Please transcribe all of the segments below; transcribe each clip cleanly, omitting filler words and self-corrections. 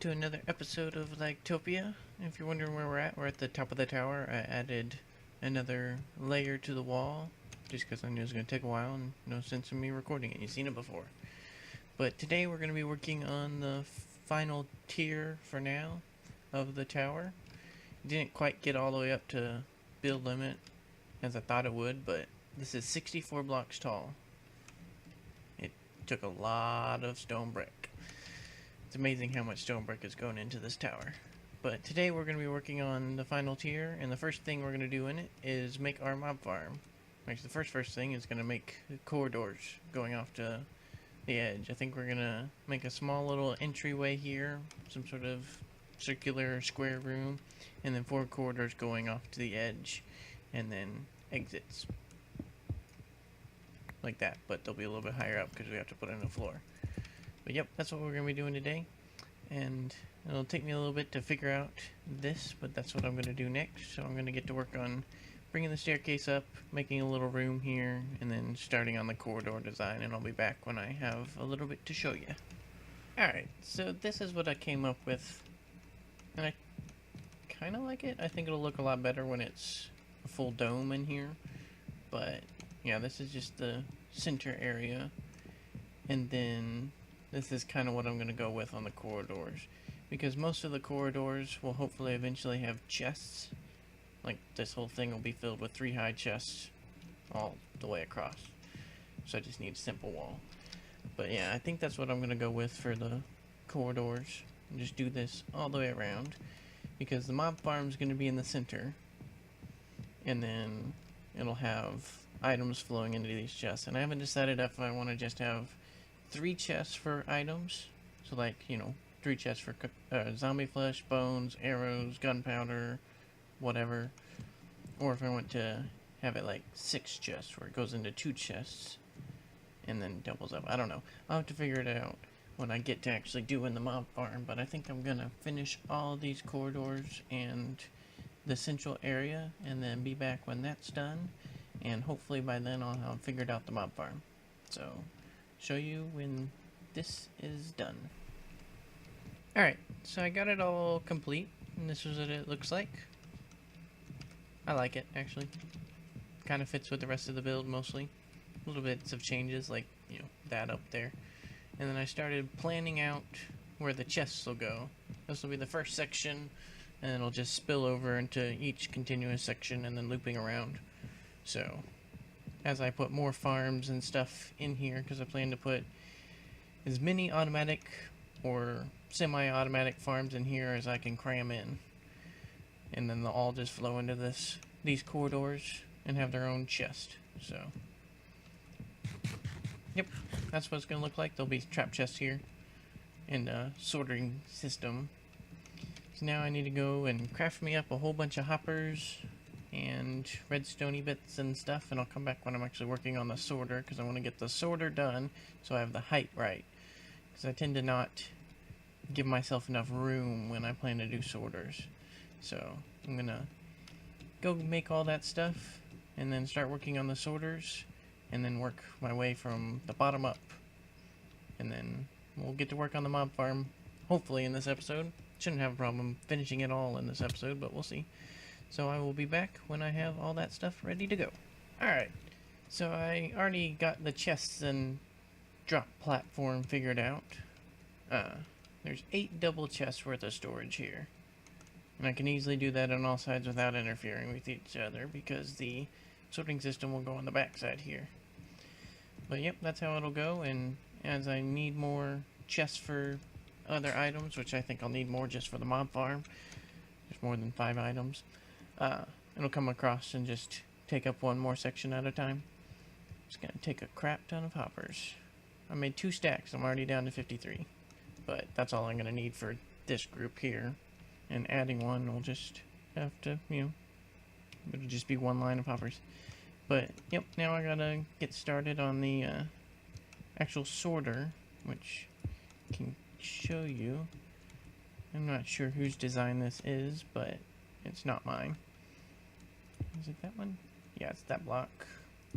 to another episode of Lagtopia. If you're wondering where we're at the top of the tower. I added another layer to the wall just because I knew it was going to take a while and no sense in me recording it. You've seen it before. But today we're going to be working on the final tier for now of the tower. Didn't quite get all the way up to build limit as I thought it would, but this is 64 blocks tall. It took a lot of stone brick. It's amazing how much stone brick is going into this tower. But today we're going to be working on the final tier, and the first thing we're going to do in it is make our mob farm. Actually, the first thing is going to make corridors going off to the edge. I think we're going to make a small little entryway here, some sort of circular square room, and then 4 corridors going off to the edge, and then exits. Like that, but they'll be a little bit higher up because we have to put in a floor. But yep, that's what we're going to be doing today. And it'll take me a little bit to figure out this, but that's what I'm going to do next. So I'm going to get to work on bringing the staircase up, making a little room here, and then starting on the corridor design. And I'll be back when I have a little bit to show you. Alright, so this is what I came up with. And I kind of like it. I think it'll look a lot better when it's a full dome in here. But yeah, this is just the center area. And then this is kind of what I'm going to go with on the corridors, because most of the corridors will hopefully eventually have chests. Like this whole thing will be filled with 3 high chests all the way across. So I just need a simple wall. But yeah, I think that's what I'm going to go with for the corridors. And just do this all the way around, because the mob farm is going to be in the center. And then it'll have items flowing into these chests. And I haven't decided if I want to just have 3 chests for items, so like, you know, 3 chests for zombie flesh, bones, arrows, gunpowder, whatever, or if I want to have it like 6 chests where it goes into 2 chests and then doubles up. I don't know. I'll have to figure it out when I get to actually doing the mob farm, but I think I'm gonna finish all these corridors and the central area and then be back when that's done, and hopefully by then I'll have figured out the mob farm. So show you when this is done. Alright, so I got it all complete, and this is what it looks like. I like it, actually. Kind of fits with the rest of the build, mostly. Little bits of changes, like, you know, that up there. And then I started planning out where the chests will go. This will be the first section, and it'll just spill over into each continuous section and then looping around. So as I put more farms and stuff in here, because I plan to put as many automatic or semi-automatic farms in here as I can cram in, and then they'll all just flow into these corridors and have their own chest. So yep, that's what it's gonna look like. There'll be trap chests here and a sorting system. So now I need to go and craft me up a whole bunch of hoppers and redstone bits and stuff, and I'll come back when I'm actually working on the sorter, because I want to get the sorter done so I have the height right, because I tend to not give myself enough room when I plan to do sorters. So I'm gonna go make all that stuff and then start working on the sorters, and then work my way from the bottom up, and then we'll get to work on the mob farm hopefully in this episode. Shouldn't have a problem finishing it all in this episode, but we'll see. So I will be back when I have all that stuff ready to go. Alright, so I already got the chests and drop platform figured out. There's 8 double chests worth of storage here. And I can easily do that on all sides without interfering with each other, because the sorting system will go on the back side here. But yep, that's how it'll go, and as I need more chests for other items, which I think I'll need more just for the mob farm, there's more than 5 items. It'll come across and just take up one more section at a time. It's gonna take a crap ton of hoppers. I made 2 stacks. I'm already down to 53, but that's all I'm gonna need for this group here. And adding one will just have to, you know, it'll just be 1 line of hoppers. But yep, now I gotta get started on the actual sorter, which I can show you. I'm not sure whose design this is, but it's not mine. Is it that one? Yeah, it's that block.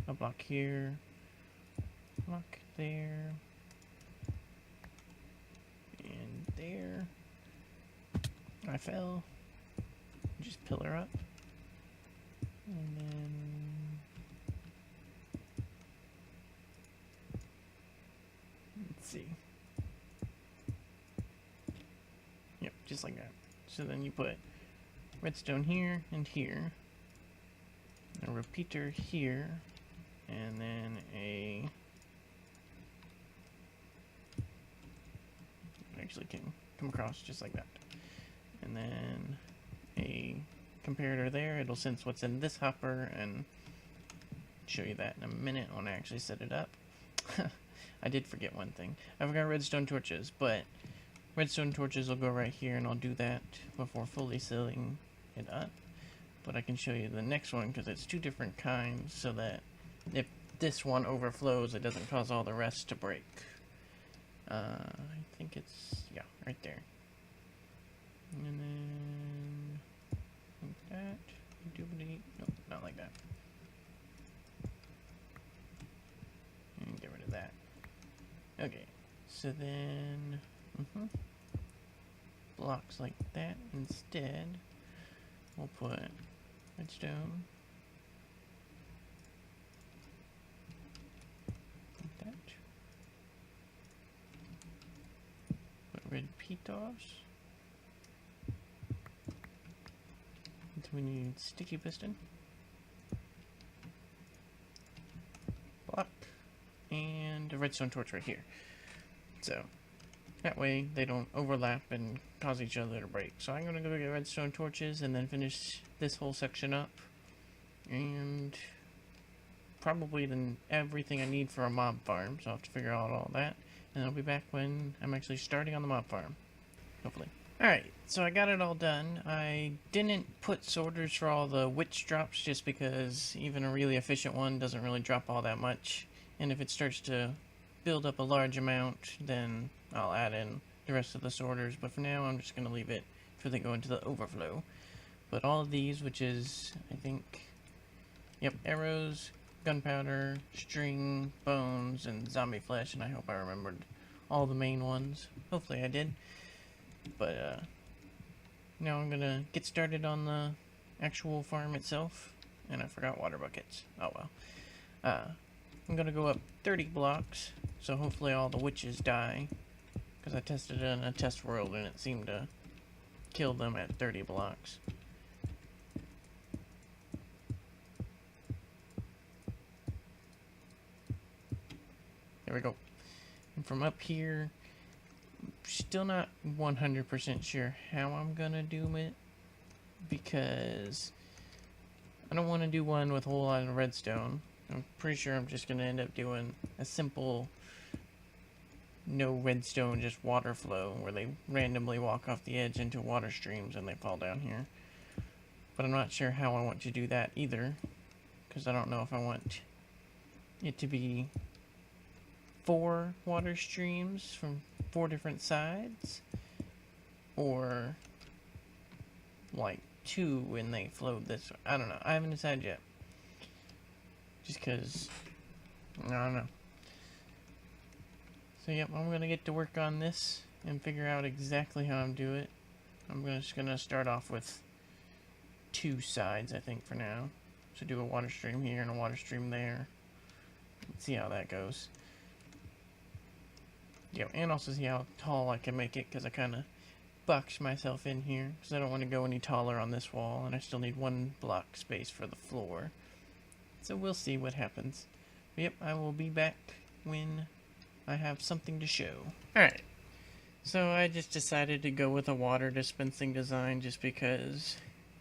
A block here. Block there. And there. I fell. Just pillar up. And then... let's see. Yep, just like that. So then you put redstone here and here. A repeater here. And then a... actually can come across just like that. And then a comparator there. It'll sense what's in this hopper and show you that in a minute when I actually set it up. I did forget one thing. I forgot redstone torches, but redstone torches will go right here, and I'll do that before fully sealing it up. But I can show you the next one because it's two different kinds, so that if this one overflows, it doesn't cause all the rest to break. I think it's, yeah, right there. And then like that. Nope, not like that. And get rid of that. Okay, so then blocks like that instead. We'll put redstone like that. Put repeaters. We need sticky piston, block, and a redstone torch right here. So that way they don't overlap and cause each other to break. So I'm gonna go get redstone torches and then finish this whole section up, and probably then everything I need for a mob farm. So I'll have to figure out all that, and I'll be back when I'm actually starting on the mob farm, hopefully. Alright, so I got it all done. I didn't put sorters for all the witch drops just because even a really efficient one doesn't really drop all that much. And if it starts to build up a large amount, then I'll add in the rest of the sorters. But for now, I'm just going to leave it for they go into the overflow. But all of these, which is, I think, yep, arrows, gunpowder, string, bones, and zombie flesh. And I hope I remembered all the main ones. Hopefully I did. But now I'm gonna get started on the actual farm itself, and I forgot water buckets. Oh well. I'm gonna go up 30 blocks, so hopefully all the witches die, because I tested it in a test world and it seemed to kill them at 30 blocks. There we go. And from up here, still not 100% sure how I'm gonna do it, because I don't want to do one with a whole lot of redstone. I'm pretty sure I'm just gonna end up doing a simple no redstone, just water flow, where they randomly walk off the edge into water streams and they fall down here. But I'm not sure how I want to do that either, because I don't know if I want it to be 4 water streams from 4 different sides, or like 2 when they flow this way. I don't know. I haven't decided yet. Just because, I don't know. So yep, I'm going to get to work on this and figure out exactly how I'm doing it. I'm just going to start off with 2 sides, I think, for now. So do a water stream here and a water stream there. Let's see how that goes. Yeah, and also see how tall I can make it, because I kind of boxed myself in here, because I don't want to go any taller on this wall, and I still need 1 block space for the floor. So we'll see what happens. But yep, I will be back when I have something to show. Alright, so I just decided to go with a water dispensing design just because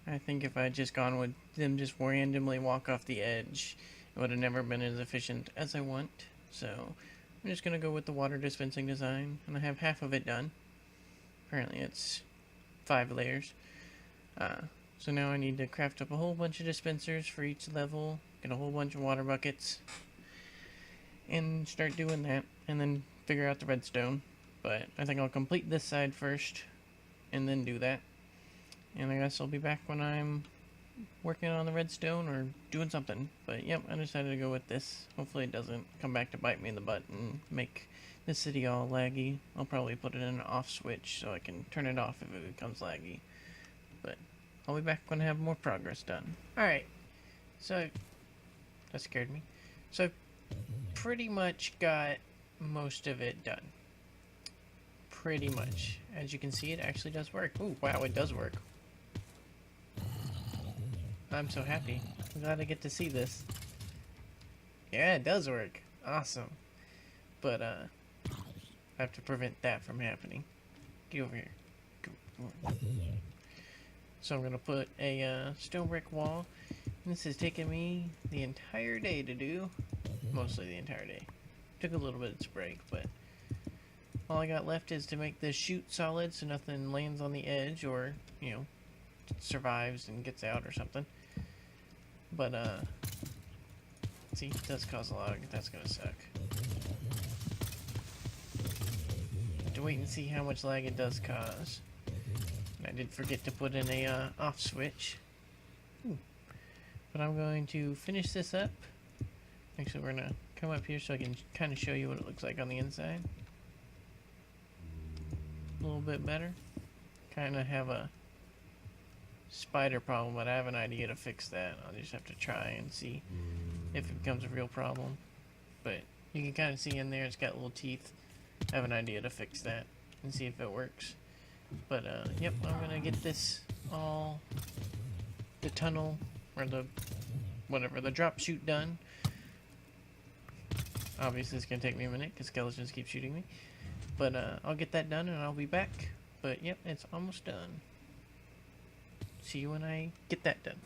I think if I had just gone with them just randomly walk off the edge, it would have never been as efficient as I want. So I'm just going to go with the water dispensing design, and I have half of it done. Apparently it's 5 layers. So now I need to craft up a whole bunch of dispensers for each level, get a whole bunch of water buckets, and start doing that, and then figure out the redstone. But I think I'll complete this side first, and then do that. And I guess I'll be back when I'm working on the redstone or doing something. But yep, I decided to go with this. Hopefully it doesn't come back to bite me in the butt and make the city all laggy. I'll probably put it in an off switch so I can turn it off if it becomes laggy. but I'll be back when I have more progress done. Alright, so that scared me. So I've pretty much got most of it done. Pretty much. As you can see, it actually does work. Ooh, wow, it does work. I'm so happy. I'm glad I get to see this. Yeah, it does work. Awesome. But, I have to prevent that from happening. Get over here. Come on. So I'm going to put a stone brick wall. And this has taken me the entire day to do. Mostly the entire day. Took a little bit to break, but all I got left is to make this chute solid so nothing lands on the edge or, you know, survives and gets out or something. But, see, it does cause a lag. That's gonna suck. Have to wait and see how much lag it does cause. I did forget to put in a off switch. But I'm going to finish this up. Actually, we're gonna come up here so I can kind of show you what it looks like on the inside. A little bit better. Kind of have a spider problem, but I have an idea to fix that. I'll just have to try and see if it becomes a real problem. But you can kind of see in there it's got little teeth. I have an idea to fix that and see if it works. But yep, I'm gonna get this all, the tunnel or the whatever, the drop chute done. Obviously it's gonna take me a minute because skeletons keep shooting me. But I'll get that done and I'll be back. But yep, it's almost done. See you when I get that done.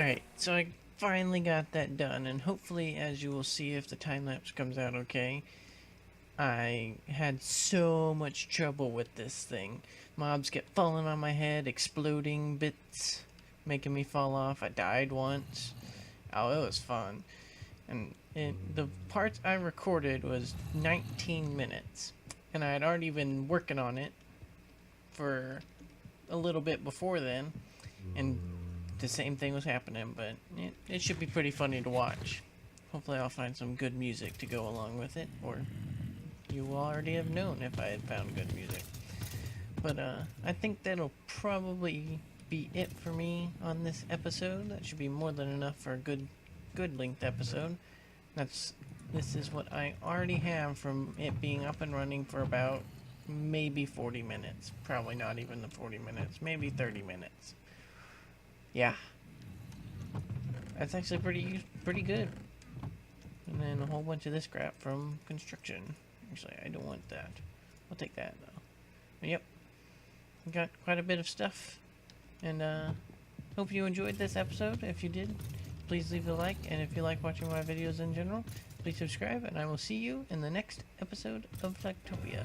Alright, so I finally got that done, and hopefully, as you will see if the time-lapse comes out okay, I had so much trouble with this thing. Mobs kept falling on my head, exploding bits, making me fall off. I died once. Oh, it was fun. And the parts I recorded was 19 minutes. And I had already been working on it for a little bit before then. And the same thing was happening, but it should be pretty funny to watch. Hopefully I'll find some good music to go along with it, or you will already have known if I had found good music. But I think that'll probably be it for me on this episode. That should be more than enough for a good length episode. This is what I already have from it being up and running for about maybe 40 minutes. Probably not even the 40 minutes, maybe 30 minutes. Yeah. That's actually pretty good. And then a whole bunch of this crap from construction. Actually, I don't want that. I'll take that though. But yep. Got quite a bit of stuff. And hope you enjoyed this episode. If you did, please leave a like. And if you like watching my videos in general, please subscribe. And I will see you in the next episode of Lagtopia.